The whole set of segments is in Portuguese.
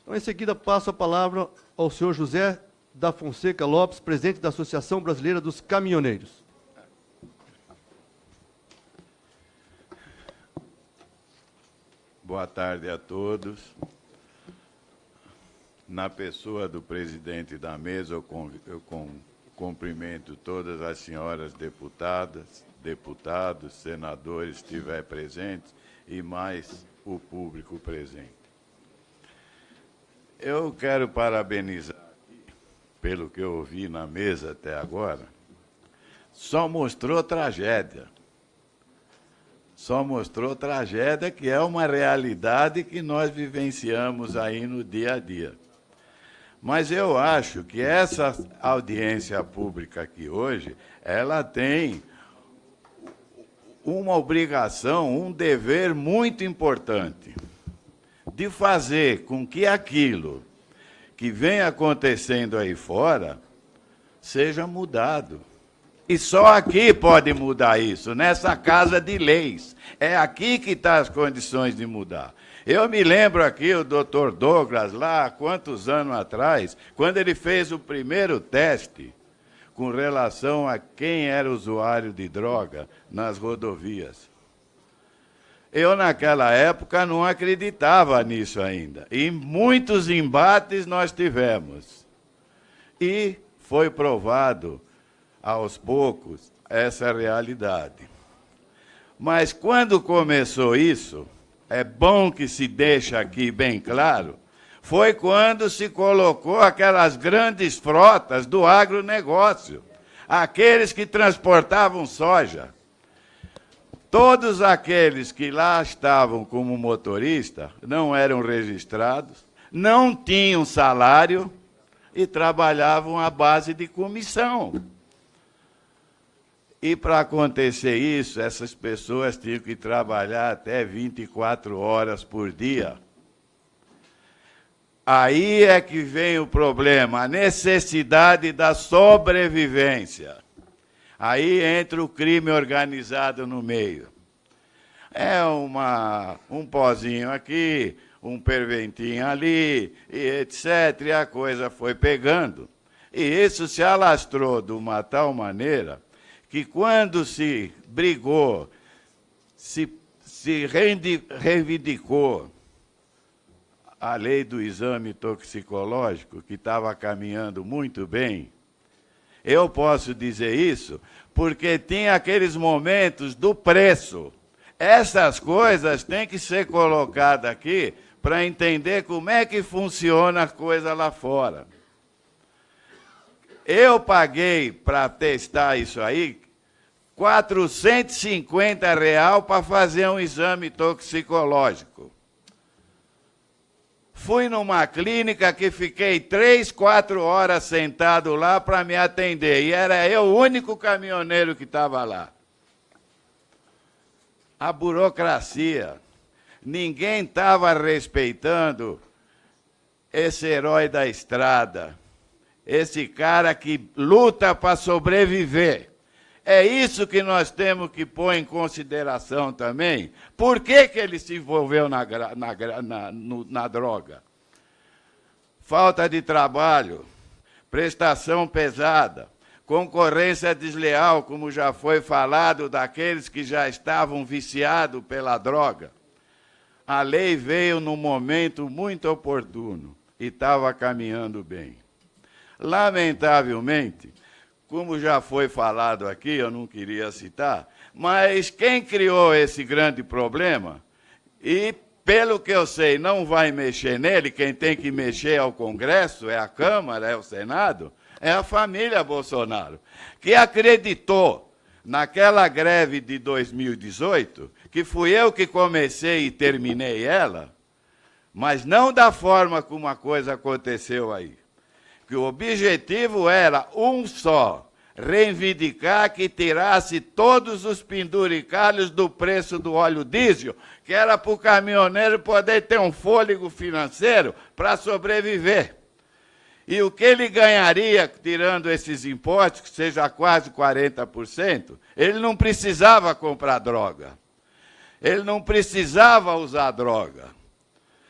Então, em seguida, passo a palavra ao senhor José da Fonseca Lopes, presidente da Associação Brasileira dos Caminhoneiros. Boa tarde a todos. Na pessoa do presidente da mesa, eu cumprimento todas as senhoras deputadas, deputados, senadores, que estiver presentes, e mais o público presente. Eu quero parabenizar, pelo que eu ouvi na mesa até agora, só mostrou tragédia. Só mostrou tragédia, que é uma realidade que nós vivenciamos aí no dia a dia. Mas eu acho que essa audiência pública aqui hoje, ela tem uma obrigação, um dever muito importante de fazer com que aquilo que vem acontecendo aí fora seja mudado. E só aqui pode mudar isso, nessa casa de leis. É aqui que estão as condições de mudar. Eu me lembro aqui o doutor Douglas, lá há quantos anos atrás, quando ele fez o primeiro teste com relação a quem era usuário de droga nas rodovias. Eu, naquela época, não acreditava nisso ainda. E muitos embates nós tivemos. E foi provado, aos poucos, essa realidade. Mas quando começou isso, é bom que se deixe aqui bem claro, foi quando se colocou aquelas grandes frotas do agronegócio, aqueles que transportavam soja. Todos aqueles que lá estavam como motorista não eram registrados, não tinham salário e trabalhavam à base de comissão. E para acontecer isso, essas pessoas tinham que trabalhar até 24 horas por dia. Aí é que vem o problema, a necessidade da sobrevivência. Aí entra o crime organizado no meio. É um pozinho aqui, um perventinho ali, e etc. E a coisa foi pegando. E isso se alastrou de uma tal maneira que quando se brigou, se reivindicou a lei do exame toxicológico, que estava caminhando muito bem, eu posso dizer isso porque tinha aqueles momentos do preço. Essas coisas têm que ser colocadas aqui para entender como é que funciona a coisa lá fora. Eu paguei, para testar isso aí, R$ 450 para fazer um exame toxicológico. Fui numa clínica que fiquei 3, 4 horas sentado lá para me atender. E era eu o único caminhoneiro que estava lá. A burocracia. Ninguém estava respeitando esse herói da estrada. Esse cara que luta para sobreviver. É isso que nós temos que pôr em consideração também. Por que ele se envolveu na droga? Falta de trabalho, prestação pesada, concorrência desleal, como já foi falado, daqueles que já estavam viciados pela droga. A lei veio num momento muito oportuno e estava caminhando bem. Lamentavelmente, como já foi falado aqui, eu não queria citar, mas quem criou esse grande problema, e pelo que eu sei, não vai mexer nele, quem tem que mexer é o Congresso, é a Câmara, é o Senado, é a família Bolsonaro, que acreditou naquela greve de 2018, que fui eu que comecei e terminei ela, mas não da forma como a coisa aconteceu aí. Que o objetivo era um só, reivindicar que tirasse todos os penduricalhos do preço do óleo diesel, que era para o caminhoneiro poder ter um fôlego financeiro para sobreviver. E o que ele ganharia tirando esses impostos, que seja quase 40%, ele não precisava comprar droga. Ele não precisava usar droga.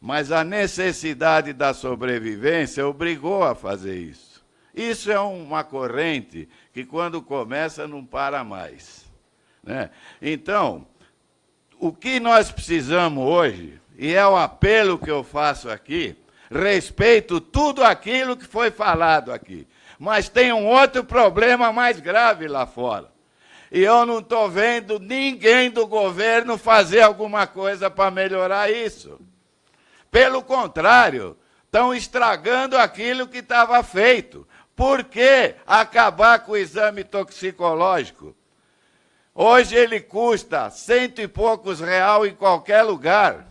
Mas a necessidade da sobrevivência obrigou a fazer isso. Isso é uma corrente que, quando começa, não para mais, né? Então, o que nós precisamos hoje, e é o apelo que eu faço aqui, respeito tudo aquilo que foi falado aqui, mas tem um outro problema mais grave lá fora. E eu não estou vendo ninguém do governo fazer alguma coisa para melhorar isso. Pelo contrário, estão estragando aquilo que estava feito. Por que acabar com o exame toxicológico? Hoje ele custa R$100 e poucos em qualquer lugar.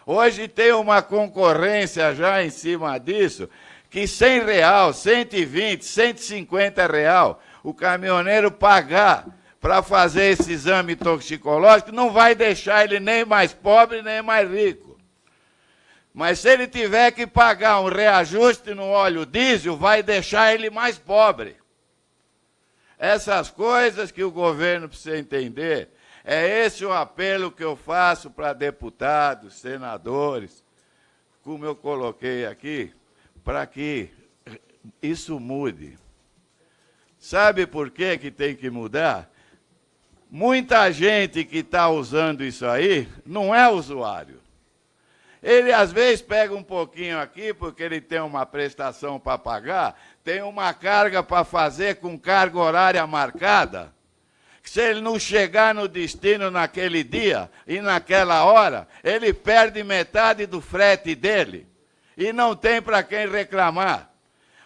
Hoje tem uma concorrência já em cima disso, que R$100, 120, R$150, o caminhoneiro pagar para fazer esse exame toxicológico não vai deixar ele nem mais pobre, nem mais rico. Mas se ele tiver que pagar um reajuste no óleo diesel, vai deixar ele mais pobre. Essas coisas que o governo precisa entender. É esse o apelo que eu faço para deputados, senadores, como eu coloquei aqui, para que isso mude. Sabe por que tem que mudar? Muita gente que está usando isso aí não é usuário. Ele, às vezes, pega um pouquinho aqui, porque ele tem uma prestação para pagar, tem uma carga para fazer com carga horária marcada, que se ele não chegar no destino naquele dia e naquela hora, ele perde metade do frete dele e não tem para quem reclamar.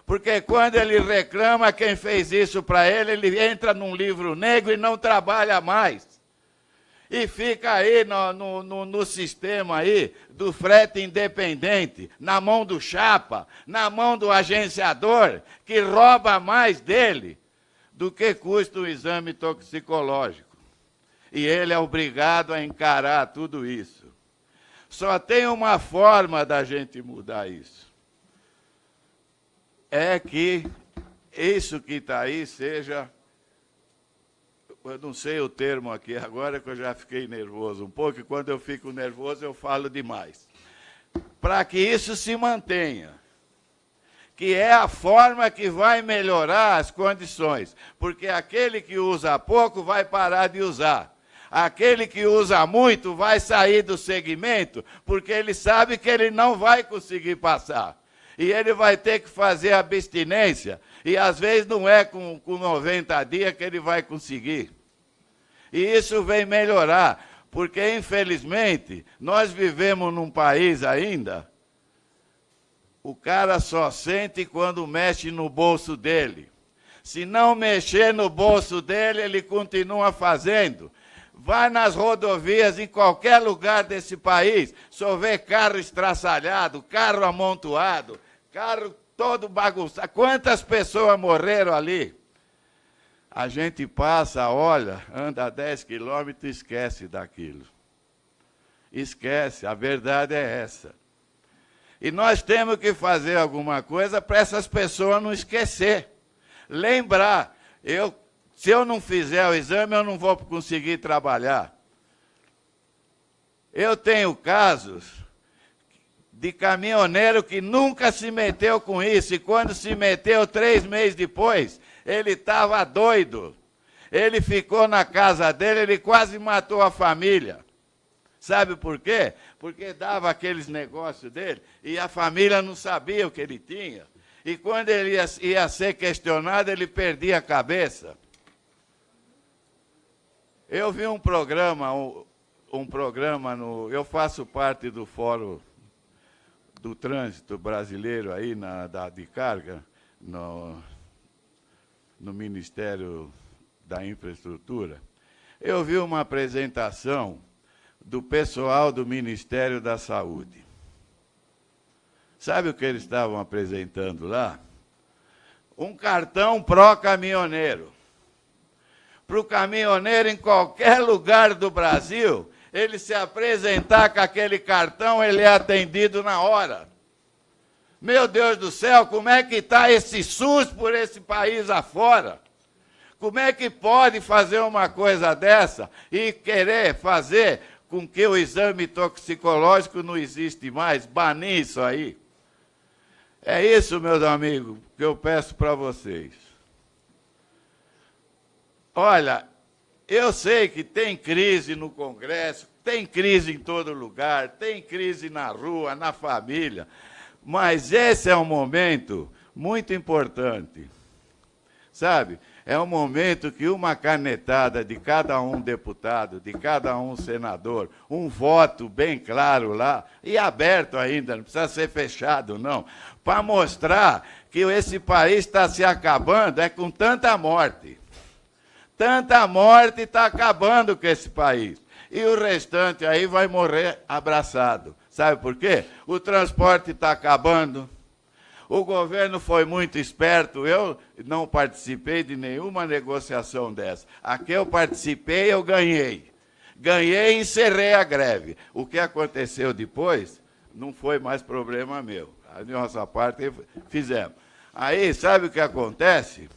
Porque quando ele reclama, quem fez isso para ele entra num livro negro e não trabalha mais. E fica aí no sistema aí do frete independente, na mão do chapa, na mão do agenciador, que rouba mais dele do que custa o exame toxicológico. E ele é obrigado a encarar tudo isso. Só tem uma forma da gente mudar isso. É que isso que está aí seja... Eu não sei o termo aqui agora, que eu já fiquei nervoso um pouco, e quando eu fico nervoso eu falo demais. Para que isso se mantenha, que é a forma que vai melhorar as condições, porque aquele que usa pouco vai parar de usar. Aquele que usa muito vai sair do segmento, porque ele sabe que ele não vai conseguir passar. E ele vai ter que fazer abstinência, e às vezes não é com 90 dias que ele vai conseguir. E isso vem melhorar, porque infelizmente nós vivemos num país ainda, o cara só sente quando mexe no bolso dele. Se não mexer no bolso dele, ele continua fazendo. Vai nas rodovias, em qualquer lugar desse país, só vê carro estraçalhado, carro amontoado, carro todo bagunçado. Quantas pessoas morreram ali? A gente passa, olha, anda 10 quilômetros e esquece daquilo. Esquece, a verdade é essa. E nós temos que fazer alguma coisa para essas pessoas não esquecer. Lembrar, se eu não fizer o exame, eu não vou conseguir trabalhar. Eu tenho casos de caminhoneiro que nunca se meteu com isso, e quando se meteu 3 meses depois, ele estava doido. Ele ficou na casa dele, ele quase matou a família. Sabe por quê? Porque dava aqueles negócios dele, e a família não sabia o que ele tinha. E quando ele ia ser questionado, ele perdia a cabeça. Eu vi um programa, eu faço parte do Fórum do Trânsito Brasileiro aí de carga, no Ministério da Infraestrutura. Eu vi uma apresentação do pessoal do Ministério da Saúde. Sabe o que eles estavam apresentando lá? Um cartão pró-caminhoneiro. Para o caminhoneiro, em qualquer lugar do Brasil, ele se apresentar com aquele cartão, ele é atendido na hora. Meu Deus do céu, como é que está esse SUS por esse país afora? Como é que pode fazer uma coisa dessa e querer fazer com que o exame toxicológico não existe mais, banir isso aí. É isso, meus amigos, que eu peço para vocês. Olha, eu sei que tem crise no Congresso, tem crise em todo lugar, tem crise na rua, na família, mas esse é um momento muito importante, sabe? É um momento que uma canetada de cada um deputado, de cada um senador, um voto bem claro lá, e aberto ainda, não precisa ser fechado, não, para mostrar que esse país está se acabando, é com tanta morte. Tanta morte está acabando com esse país. E o restante aí vai morrer abraçado. Sabe por quê? O transporte está acabando. O governo foi muito esperto. Eu não participei de nenhuma negociação dessa. A que eu participei, eu ganhei. Ganhei e encerrei a greve. O que aconteceu depois não foi mais problema meu. A nossa parte fizemos. Aí, sabe o que acontece?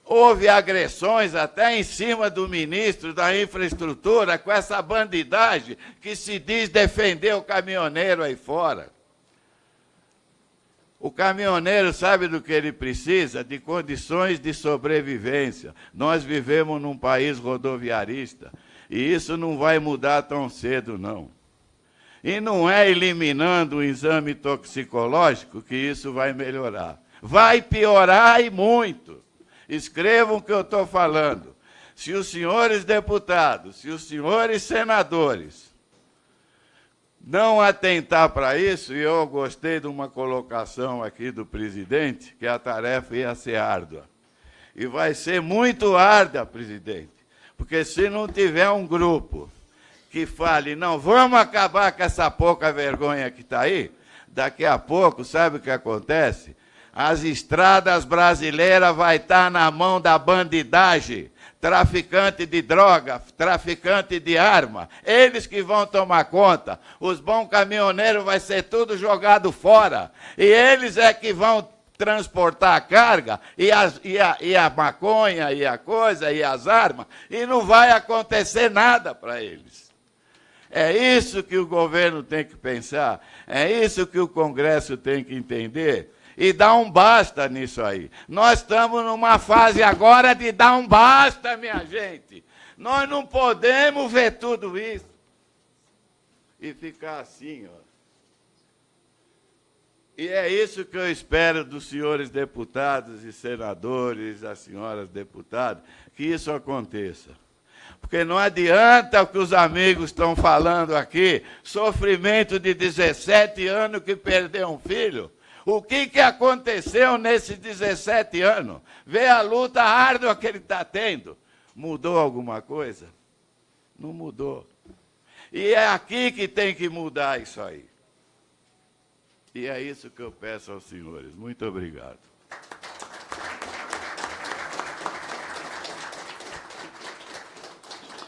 Houve agressões até em cima do ministro da infraestrutura com essa bandidagem que se diz defender o caminhoneiro aí fora. O caminhoneiro sabe do que ele precisa? De condições de sobrevivência. Nós vivemos num país rodoviarista e isso não vai mudar tão cedo, não. E não é eliminando o exame toxicológico que isso vai melhorar. Vai piorar e muito. Escrevam o que eu estou falando. Se os senhores deputados, se os senhores senadores não atentar para isso, e eu gostei de uma colocação aqui do presidente, que a tarefa ia ser árdua. E vai ser muito árdua, presidente, porque se não tiver um grupo que fale, não, vamos acabar com essa pouca vergonha que está aí, daqui a pouco, sabe o que acontece? As estradas brasileiras vão estar na mão da bandidagem, traficante de droga, traficante de arma. Eles que vão tomar conta. Os bons caminhoneiros vai ser tudo jogado fora. E eles é que vão transportar a carga, e a maconha, e a coisa, e as armas, e não vai acontecer nada para eles. É isso que o governo tem que pensar, é isso que o Congresso tem que entender, e dar um basta nisso aí. Nós estamos numa fase agora de dar um basta, minha gente. Nós não podemos ver tudo isso e ficar assim, ó. E é isso que eu espero dos senhores deputados e senadores, das senhoras deputadas, que isso aconteça. Porque não adianta o que os amigos estão falando aqui, sofrimento de 17 anos que perdeu um filho. O que aconteceu nesses 17 anos? Vê a luta árdua que ele está tendo. Mudou alguma coisa? Não mudou. E é aqui que tem que mudar isso aí. E é isso que eu peço aos senhores. Muito obrigado.